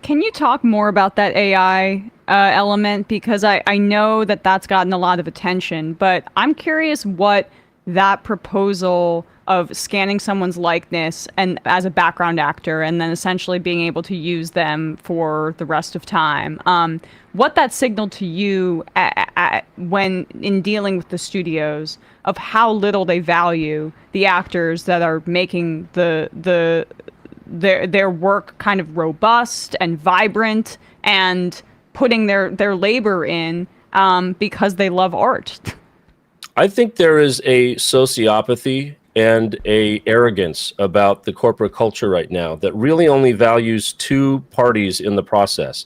Can you talk more about that AI element? Because I know that that's gotten a lot of attention, but I'm curious what that proposal of scanning someone's likeness and as a background actor and then essentially being able to use them for the rest of time, what that signaled to you when in dealing with the studios of how little they value the actors that are making their work kind of robust and vibrant and putting their labor in because they love art. I think there is a sociopathy and a arrogance about the corporate culture right now that really only values two parties in the process: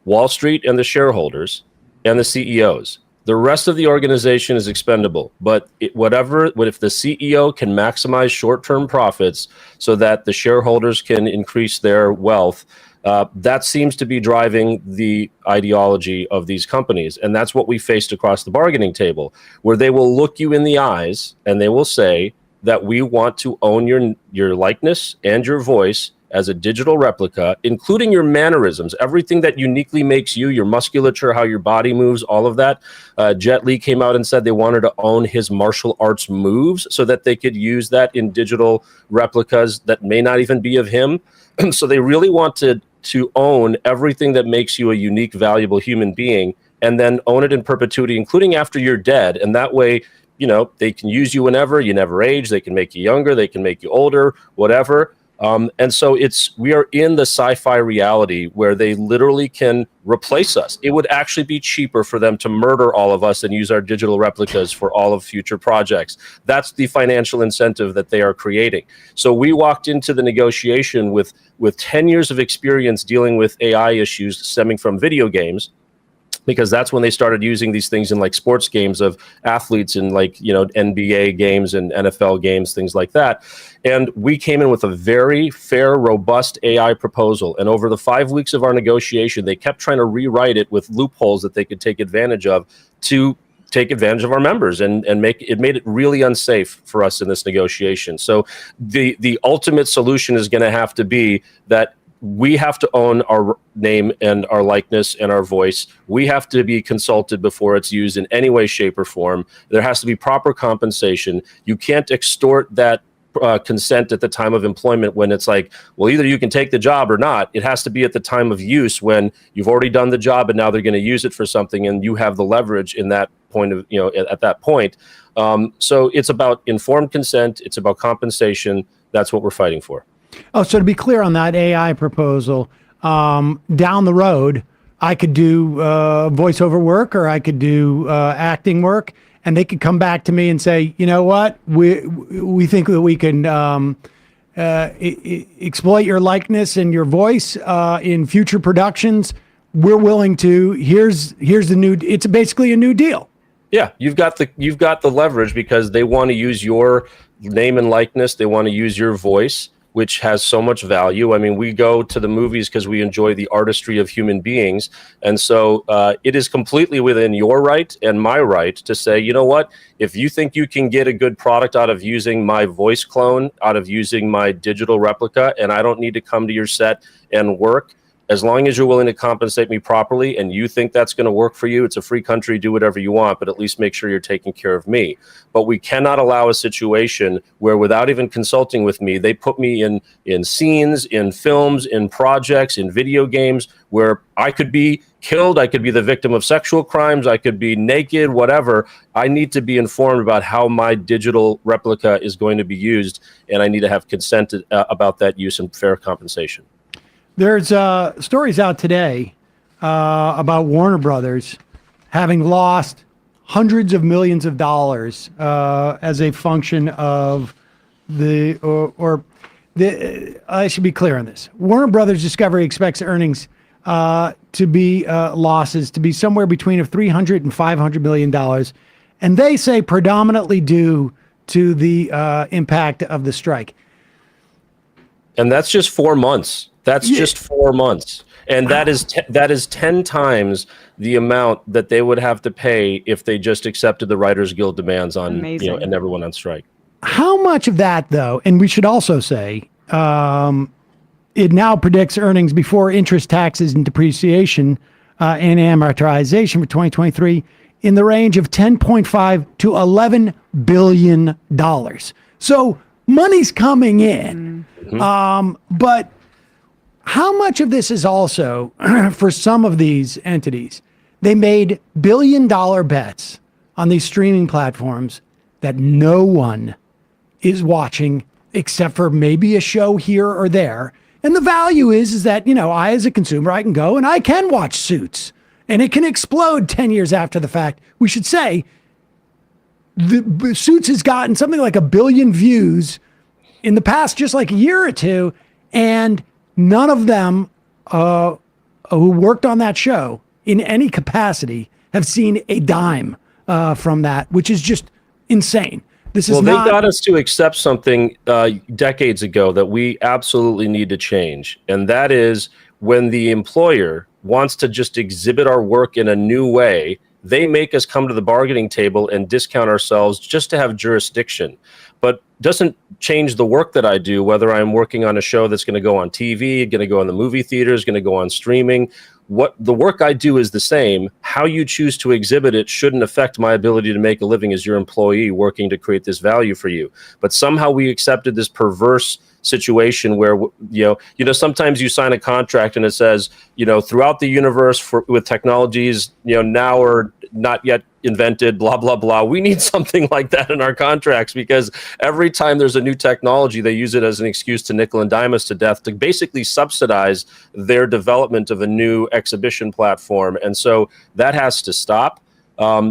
Wall Street and the shareholders and the CEOs. The rest of the organization is expendable, but if the CEO can maximize short-term profits so that the shareholders can increase their wealth, that seems to be driving the ideology of these companies. And that's what we faced across the bargaining table, where they will look you in the eyes and they will say that we want to own your likeness and your voice as a digital replica, including your mannerisms, everything that uniquely makes you, your musculature, how your body moves, all of that. Jet Li came out and said they wanted to own his martial arts moves so that they could use that in digital replicas that may not even be of him. So they really wanted to own everything that makes you a unique, valuable human being, and then own it in perpetuity, including after you're dead. And that way, they can use you whenever, you never age, they can make you younger, they can make you older, whatever. And so we are in the sci-fi reality where they literally can replace us. It would actually be cheaper for them to murder all of us and use our digital replicas for all of future projects. That's the financial incentive that they are creating. So we walked into the negotiation with 10 years of experience dealing with AI issues stemming from video games, because that's when they started using these things in like sports games of athletes in NBA games and NFL games, things like that. And we came in with a very fair, robust AI proposal. And over the 5 weeks of our negotiation, they kept trying to rewrite it with loopholes that they could take advantage of to take advantage of our members and made it really unsafe for us in this negotiation. So the ultimate solution is going to have to be that we have to own our name and our likeness and our voice. We have to be consulted before it's used in any way, shape, or form. There has to be proper compensation. You can't extort that consent at the time of employment when it's like, well, either you can take the job or not. It has to be at the time of use when you've already done the job and now they're going to use it for something and you have the leverage in that point of, at that point. So it's about informed consent. It's about compensation. That's what we're fighting for. Oh, so to be clear on that AI proposal, down the road, I could do voiceover work or I could do acting work, and they could come back to me and say, you know what, we think that we can exploit your likeness and your voice in future productions. We're willing to. Here's the new. It's basically a new deal. Yeah, you've got the leverage because they want to use your name and likeness. They want to use your voice, which has so much value. I mean, we go to the movies because we enjoy the artistry of human beings. And so it is completely within your right and my right to say, you know what, if you think you can get a good product out of using my voice clone, out of using my digital replica, and I don't need to come to your set and work, as long as you're willing to compensate me properly and you think that's going to work for you, it's a free country, do whatever you want, but at least make sure you're taking care of me. But we cannot allow a situation where without even consulting with me, they put me in scenes, in films, in projects, in video games where I could be killed, I could be the victim of sexual crimes, I could be naked, whatever. I need to be informed about how my digital replica is going to be used, and I need to have consent about that use and fair compensation. There's stories out today about Warner Brothers having lost hundreds of millions of dollars as a function of I should be clear on this. Warner Brothers Discovery expects earnings to be losses to be somewhere between $300 and $500 million, and they say predominantly due to the impact of the strike. And that's just 4 months. That's just 4 months. And that is 10 times the amount that they would have to pay if they just accepted the Writers Guild demands on, and everyone on strike. How much of that, though, and we should also say, it now predicts earnings before interest, taxes, and depreciation and amortization for 2023 in the range of $10.5 to $11 billion. So money's coming in. But how much of this is also, for some of these entities, they made billion-dollar bets on these streaming platforms that no one is watching except for maybe a show here or there. And the value is that, I, as a consumer, I can go and I can watch Suits and it can explode 10 years after the fact. We should say the Suits has gotten something like 1 billion views in the past, just like a year or two. And none of them who worked on that show in any capacity have seen a dime from that, which is just insane. This is they got us to accept something decades ago that we absolutely need to change. And that is when the employer wants to just exhibit our work in a new way, they make us come to the bargaining table and discount ourselves just to have jurisdiction. But doesn't change the work that I do, whether I'm working on a show that's going to go on TV, going to go in the movie theaters, going to go on streaming. What the work I do is the same. How you choose to exhibit it shouldn't affect my ability to make a living as your employee working to create this value for you. But somehow we accepted this perverse situation where, sometimes you sign a contract and it says, throughout the universe with technologies, now or not yet invented, blah, blah, blah. We need something like that in our contracts, because every time there's a new technology, they use it as an excuse to nickel and dime us to death to basically subsidize their development of a new exhibition platform. And so that has to stop.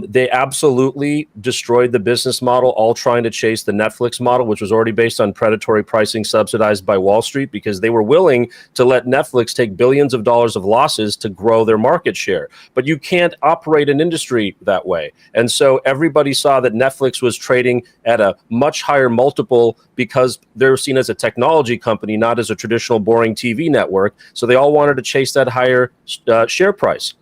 They absolutely destroyed the business model, all trying to chase the Netflix model, which was already based on predatory pricing subsidized by Wall Street, because they were willing to let Netflix take billions of dollars of losses to grow their market share. But you can't operate an industry that way. And so everybody saw that Netflix was trading at a much higher multiple because they're seen as a technology company, not as a traditional boring TV network. So they all wanted to chase that higher share price.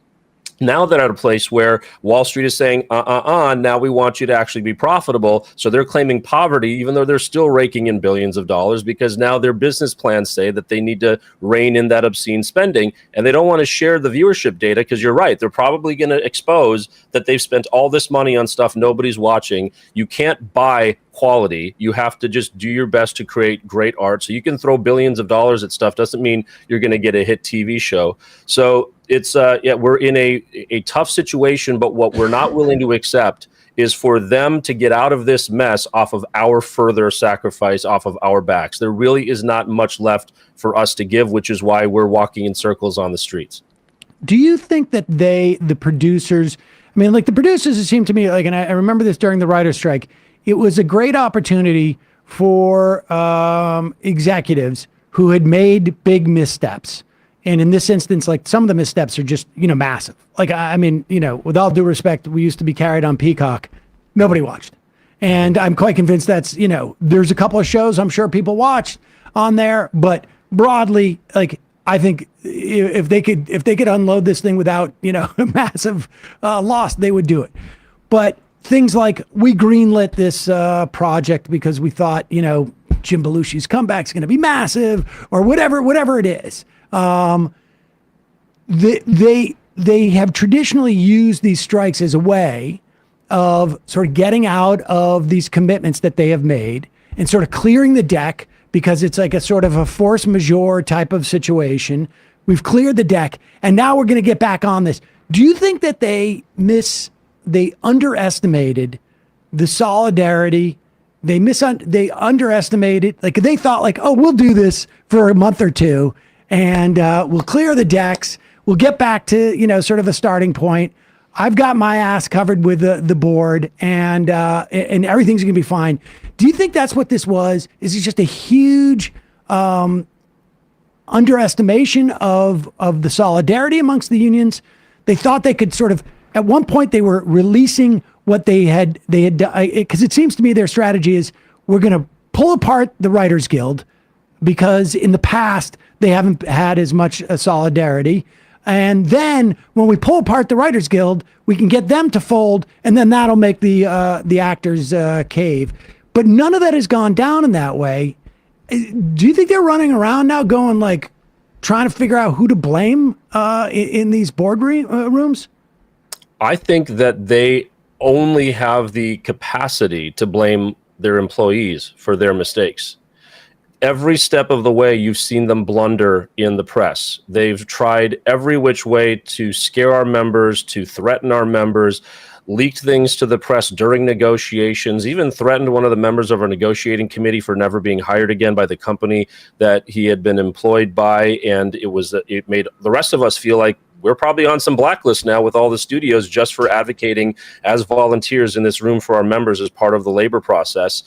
Now they're at a place where Wall Street is saying, now we want you to actually be profitable. So they're claiming poverty, even though they're still raking in billions of dollars, because now their business plans say that they need to rein in that obscene spending. And they don't want to share the viewership data, because you're right. They're probably going to expose that they've spent all this money on stuff nobody's watching. You can't buy quality. You have to just do your best to create great art. So you can throw billions of dollars at stuff. Doesn't mean you're going to get a hit TV show. So it's we're in a tough situation, but what we're not willing to accept is for them to get out of this mess off of our further sacrifice, off of our backs. There really is not much left for us to give, which is why we're walking in circles on the streets. Do you think that the producers, the producers, it seemed to me and I remember this during the writer's strike, it was a great opportunity for executives who had made big missteps. And in this instance, some of the missteps are just, massive. With all due respect, we used to be carried on Peacock. Nobody watched. And I'm quite convinced that's, there's a couple of shows I'm sure people watched on there. But broadly, I think if they could unload this thing without, a massive loss, they would do it. But things like we greenlit this project because we thought, Jim Belushi's comeback's going to be massive or whatever it is. They have traditionally used these strikes as a way of sort of getting out of these commitments that they have made and sort of clearing the deck, because it's like a sort of a force majeure type of situation. We've cleared the deck and now we're going to get back on this. Do you think that they underestimated the solidarity? They underestimated, they thought we'll do this for a month or two and we'll clear the decks. We'll get back to, sort of a starting point. I've got my ass covered with the board and everything's going to be fine. Do you think that's what this was? Is it just a huge underestimation of the solidarity amongst the unions? They thought they could sort of, at one point they were releasing what they had done, because it seems to me their strategy is, we're going to pull apart the Writers Guild because in the past they haven't had as much solidarity. And then when we pull apart the Writers Guild, we can get them to fold, and then that'll make the actors cave. But none of that has gone down in that way. Do you think they're running around now going like trying to figure out who to blame in these rooms? I think that they only have the capacity to blame their employees for their mistakes. Every step of the way, you've seen them blunder in the press. They've tried every which way to scare our members, to threaten our members, leaked things to the press during negotiations, even threatened one of the members of our negotiating committee for never being hired again by the company that he had been employed by. And it made the rest of us feel like we're probably on some blacklist now with all the studios just for advocating as volunteers in this room for our members as part of the labor process.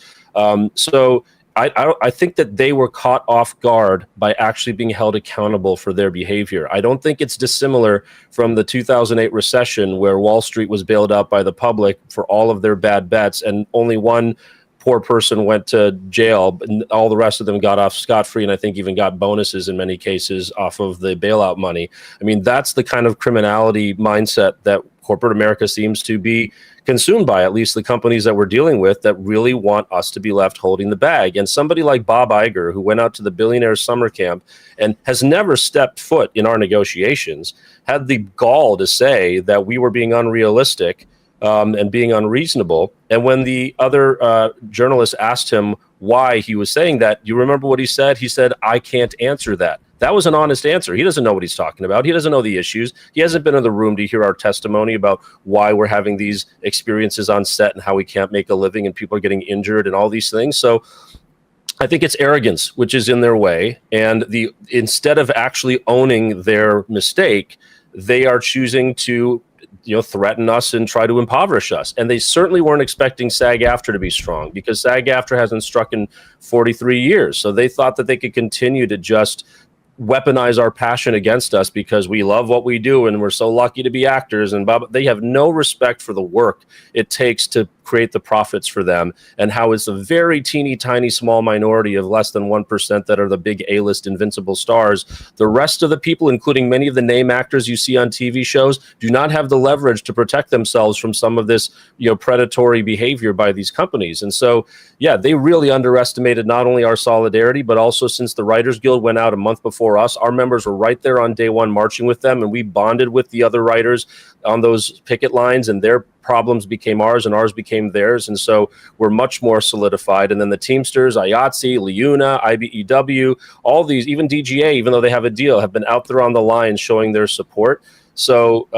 So I think that they were caught off guard by actually being held accountable for their behavior. I don't think it's dissimilar from the 2008 recession where Wall Street was bailed out by the public for all of their bad bets, and only one poor person went to jail, and all the rest of them got off scot-free, and I think even got bonuses in many cases off of the bailout money. I mean, that's the kind of criminality mindset that corporate America seems to be consumed by, at least the companies that we're dealing with that really want us to be left holding the bag. And somebody like Bob Iger, who went out to the billionaire summer camp and has never stepped foot in our negotiations, had the gall to say that we were being unrealistic and being unreasonable. And when the other journalist asked him why he was saying that, you remember what he said? He said, "I can't answer that." That was an honest answer. He doesn't know what he's talking about. He doesn't know the issues. He hasn't been in the room to hear our testimony about why we're having these experiences on set and how we can't make a living and people are getting injured and all these things. So I think it's arrogance which is in their way. And instead of actually owning their mistake, they are choosing to threaten us and try to impoverish us. And they certainly weren't expecting SAG-AFTRA to be strong, because SAG-AFTRA hasn't struck in 43 years. So they thought that they could continue to just weaponize our passion against us because we love what we do and we're so lucky to be actors. And they have no respect for the work it takes to create the profits for them, and how it's a very teeny tiny small minority of less than 1% that are the big A-list invincible stars. The rest of the people, including many of the name actors you see on TV shows, do not have the leverage to protect themselves from some of this predatory behavior by these companies. And so yeah, they really underestimated not only our solidarity, but also, since the Writers Guild went out a month before us, our members were right there on day one marching with them, and we bonded with the other writers on those picket lines, and their problems became ours and ours became theirs. And so we're much more solidified. And then the Teamsters, IATSE, LIUNA, IBEW, all these, even DGA, even though they have a deal, have been out there on the line showing their support. So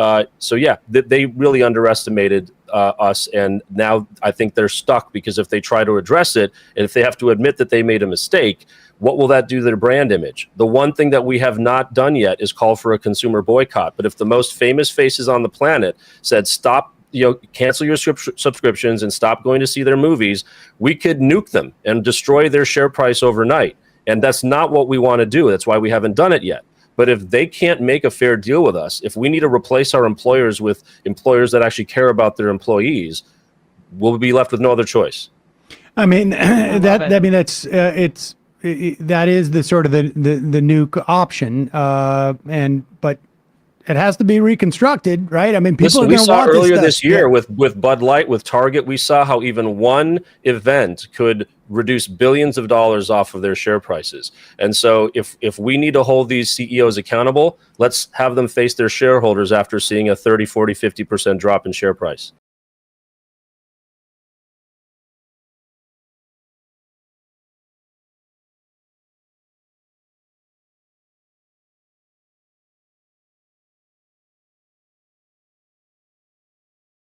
yeah, they really underestimated us, and now I think they're stuck, because if they try to address it, and if they have to admit that they made a mistake, what will that do to their brand image? The one thing that we have not done yet is call for a consumer boycott. But if the most famous faces on the planet said, stop, cancel your subscriptions and stop going to see their movies, we could nuke them and destroy their share price overnight. And that's not what we want to do. That's why we haven't done it yet. But if they can't make a fair deal with us, if we need to replace our employers with employers that actually care about their employees, we'll be left with no other choice. I mean, that is the sort of the nuke option, but it has to be reconstructed, right? I mean, people are going to want this earlier stuff. This year with Bud Light, with Target, we saw how even one event could reduce billions of dollars off of their share prices. And so if we need to hold these CEOs accountable, let's have them face their shareholders after seeing a 30, 40, 50% drop in share price.